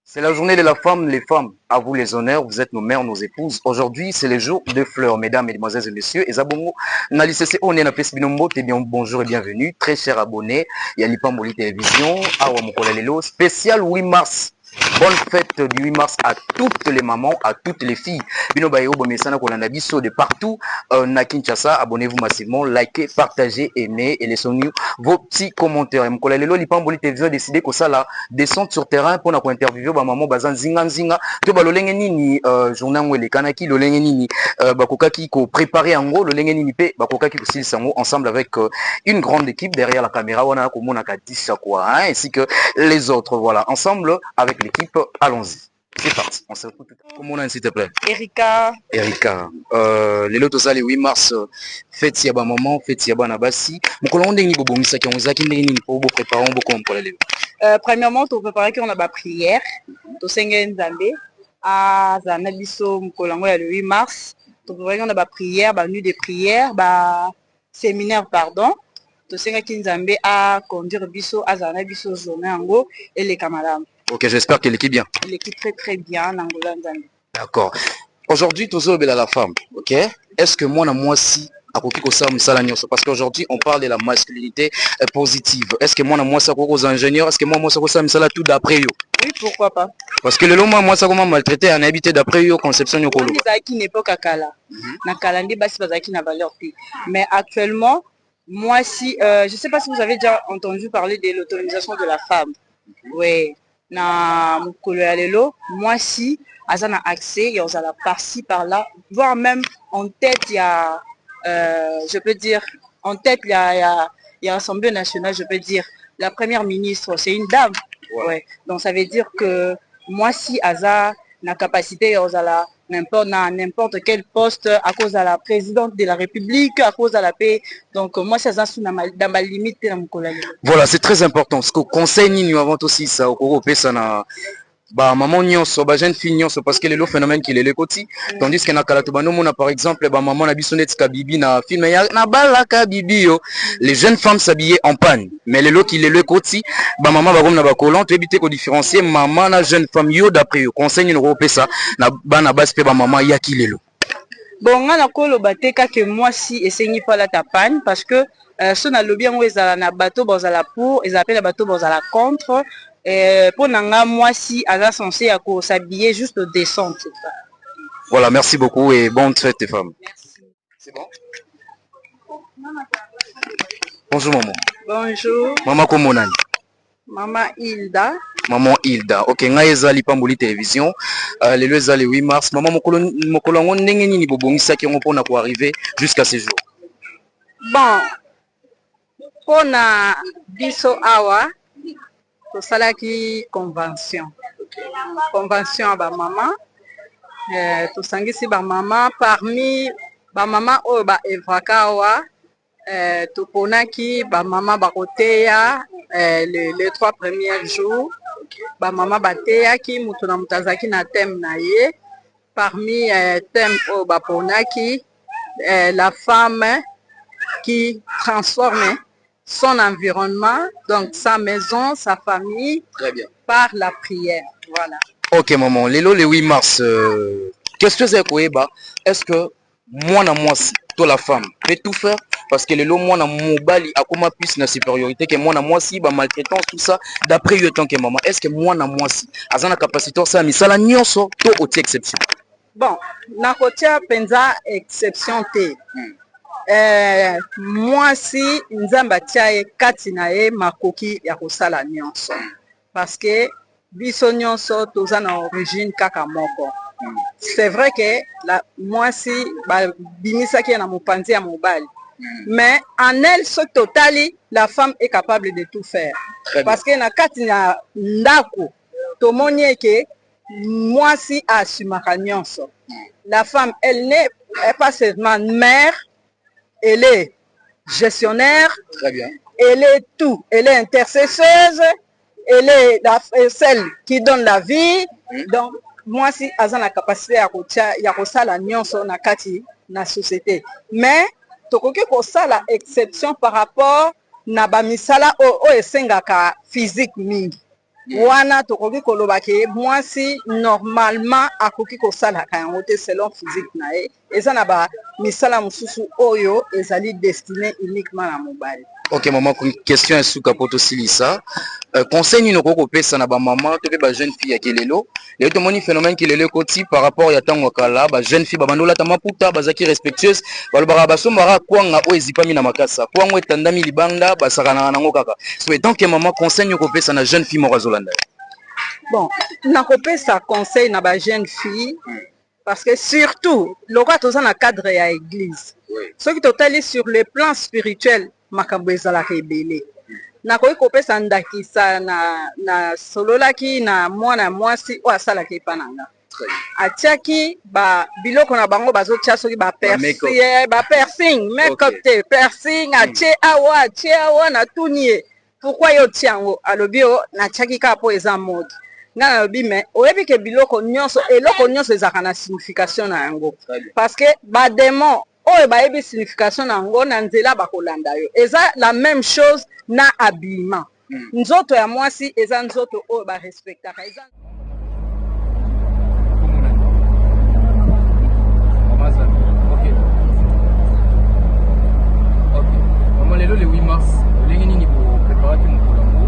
C'est la journée de la femme, les femmes. À vous les honneurs, vous êtes nos mères, nos épouses. Aujourd'hui, c'est le jour de fleurs, mesdames, mesdemoiselles et messieurs. Et Zabongo, Nalisese, on est na Pesbinombo, t'es bien, bonjour et bienvenue. Très chers abonnés, Yalipa Moli Télévision, Awa Mokola Lelo, spécial 8 mars. Bonne fête du 8 mars à toutes les mamans, à toutes les filles. Bino Bayo, Bomesana, Kolanda Bisso de partout. Na Kinshasa, abonnez-vous massivement, likez, partagez, aimez et laissez-nous vos petits commentaires. Mokola Lelo, Lipa Moli Télévision a décidé que ça là, descendre sur terrain pour interviewer maman Bazan Zinga Zinga. To balolenge nini, journée ngwele kanaki, lolenge nini, bakokaki ko préparer en gros, lolenge nini pe, bakokaki ko silsango ensemble avec une grande équipe derrière la caméra, wana ko mona ka disha quoi, hein, ainsi que les autres, voilà, ensemble avec l'équipe, allons-y. C'est parti, on se retrouve tout à l'heure. Comment on a, s'il te plaît? Erika. Erika. Les lotos le 8 mars, fête yaba maman, fête yaba nabasi. Mokolo on dengi bobo misaki on zaki dengi ni pour préparer on beaucoup pour aller. Premièrement, tu préparer qu'on a ba prière, tu sengen nzambe à zanabiso mokolo ya le 8 mars. Tu préparer qu'on a ba prière, ba nuit de prière, ba séminaire pardon. Tu sengen nzambe à conduire biso à zanabiso journée ango et les camarades. Ok, j'espère que l'équipe bien. L'équipe très bien, Angola Nzambe. D'accord. Aujourd'hui, tu es la femme, ok? Est-ce que moi si, parce qu'aujourd'hui, on parle de la masculinité positive. Est-ce que moi ça aux ingénieurs? Est-ce que moi ça tout d'après yo? Oui, pourquoi pas? Parce que le long, moi ça comment maltraité, en habité d'après yo, conception yo kolo. Qui n'est pas kakala. Na kalandi basi bazaki na valeur pi. Mais actuellement, moi si, je sais pas si vous avez déjà entendu parler de l'autonomisation de la femme. Oui. Na mokolo ya lelo moi si azana accès ya ozala par-ci par-là voire même en tête il y a je peux dire en tête il y a l'Assemblée nationale, je peux dire la première ministre c'est une dame. Ouais. Donc ça veut dire que moi si aza na capacité ya ozala n'importe quel poste à cause de la présidente de la République, à cause de la paix. Donc moi, c'est dans ma limite. Voilà, c'est très important. Parce que conseil nous avant aussi ça, au ça na bah maman nyonso ba jeune fille nyonso parce que le phénomène qu'il est le côté tandis que na kalatubano mona par exemple ba maman na bisonnet kabibi na film ya na bala kabibi yo les jeunes femmes s'habillaient en panne mais le lot qu'il est le côté ba maman ba comme na ba collant tu éviter ko différencier maman na jeune femme yo d'après yo conseil nous repé ça na bana bas pe ba maman ya ki lelo. Bon nga na ko lo bateka que moi si esengi pas la tapane parce que so na lobby ngo ezala na bateau bozala pour ils appellent bateau bozala contre. Pour Nanga, moi, si elle censé s'habiller juste décente. Voilà, merci beaucoup et bonne fête tes femmes. C'est bon? Bonjour maman. Bonjour. Maman comment on a? Maman Hilda. Maman Hilda. Ok, nga ezali Pamboli télévision. Le ezali 8 mars. Maman mokolo ngo ndenge nini bobongisa ki ngo pona ko arriver jusqu'à ce jour. Bon. Pona biso awa tosalaki convention à ba maman tosangisi ba maman parmi ba maman oyo ba evaka awa toponaki ba maman bakoteya les 3 premiers jours ba maman bateyaki mutu na mutu azalaki na thème na ye parmi thème oyo baponaki la femme qui transforme son environnement, donc sa maison, sa famille, très bien, par la prière. Voilà. Ok, maman. Le 8 mars, qu'est-ce que c'est quoi? Est-ce que moi, si toi la femme, peut tout faire? Parce que le lot, moi, mobali, a comment plus la supériorité que moi, si, bah, maltraitance, tout ça, d'après eux, tant que maman, est-ce que moi, si, à la capacité, ça, mais ça, la nyonso, to, oti exception. Bon, na kotia penza exception te. Moi si nzamba tia kati na ye makoki ya kosala nyonso parce que biso nyonso toza na origine kaka moko. C'est vrai que moi si bimisaki na mopanzi ya mobali mais en elle ce totali la femme est capable de tout faire parce que na kati na ndako tomoni ke moi si asumaka nyonso la femme elle n'est pas seulement mère. Elle est gestionnaire, très bien. Elle est tout, elle est intercesseuse, elle est celle qui donne la vie. Donc, moi, si j'ai la capacité à faire la nyonso na kati na société. Mais, tokoki ko sala exception par rapport na ba misala o esengaka physique mingi. wana tokoki koloba ke mwasi normalement akoki kosalaka yango te selon physique na ye eza na ba misala mosusu oyo ezali destiné uniquement na mobali. Ok maman, question esuka po tosilisa conseil nini okoki kopesa na bamama to mpe bajeune fille ya kelelo lelo tomoni phénomène kelelo ekoti par rapport ya ntango ya kala bajeune fille babandi olata maputa bazalaki respectueuse balobaka basombaka kwanga oyo ezipami na makasa kwango etandami libanda basakanaka nango kaka so etanke mama conseil nini okopesa na jeune fille moko azolanda ye? Bon nakopesa conseil na bajeune fille parce que surtout lokola toza na cadre ya église soki totali sur le plan spirituel makambo ezalaka ebele nakoki kopesa ndakisa na sololaki na mwana mwasi oyo asalaka epa na nga atiaki biloko na bango bazotia soki bapersing makeup te persing atie awa na tuni ye pourquoi yo tia yango alobi o natiaki kaka mpo eza mode nga nalobi me oyebi ke biloko nyonso eloko nyonso ezalaka na signification na yango parce que bademon oyo bayebi signification na yango na nzela bakolanda yo eza la même chose na habillement nzoto ya mwasi eza nzoto oyo barespectaka eza lelo le 8 mars ndenge nini bopreparaki mokolo yango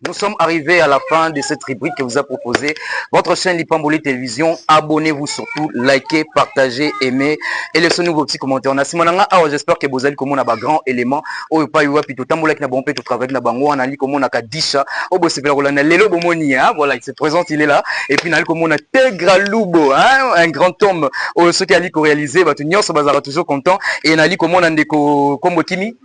Nous sommes arrivés à la fin de cette rubrique que vous a proposée votre chaîne Lipamboli Télévision. Abonnez-vous surtout, likez, partagez, aimez et laissez-nous vos petits commentaires. On a Simonanga, j'espère que vous allez comme on a un grand élément. Au pas eu pito tambola qui n'a bon tout travail na bango on a li comme on a kadisha. Au boss c'est la lelo bomoni voilà, il se présente, il est là et puis comme on a Tegra Lubo un grand homme ceux qui a li réalisé va tenir ce bazar toujours content et nali comme on a ndeko comme Kimi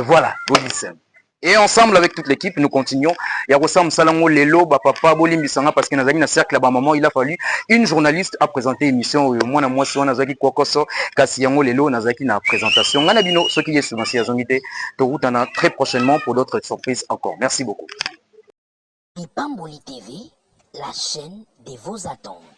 voilà, Bodissem. Et ensemble avec toute l'équipe, nous continuons. Il y a Rossam Salango Lelo, Papa Bolimbisanga, parce que dans un cercle là-bas, maman, il a fallu une journaliste à présenter l'émission. Moi, si on a Zaki Kwakoso, Kassiango Lelo, Nazaki na présentation. Manabino, ce qui est sur ma Zongité, Tourutana, très prochainement pour d'autres surprises encore. Merci beaucoup. Lipamboli TV, la chaîne de vos attentes.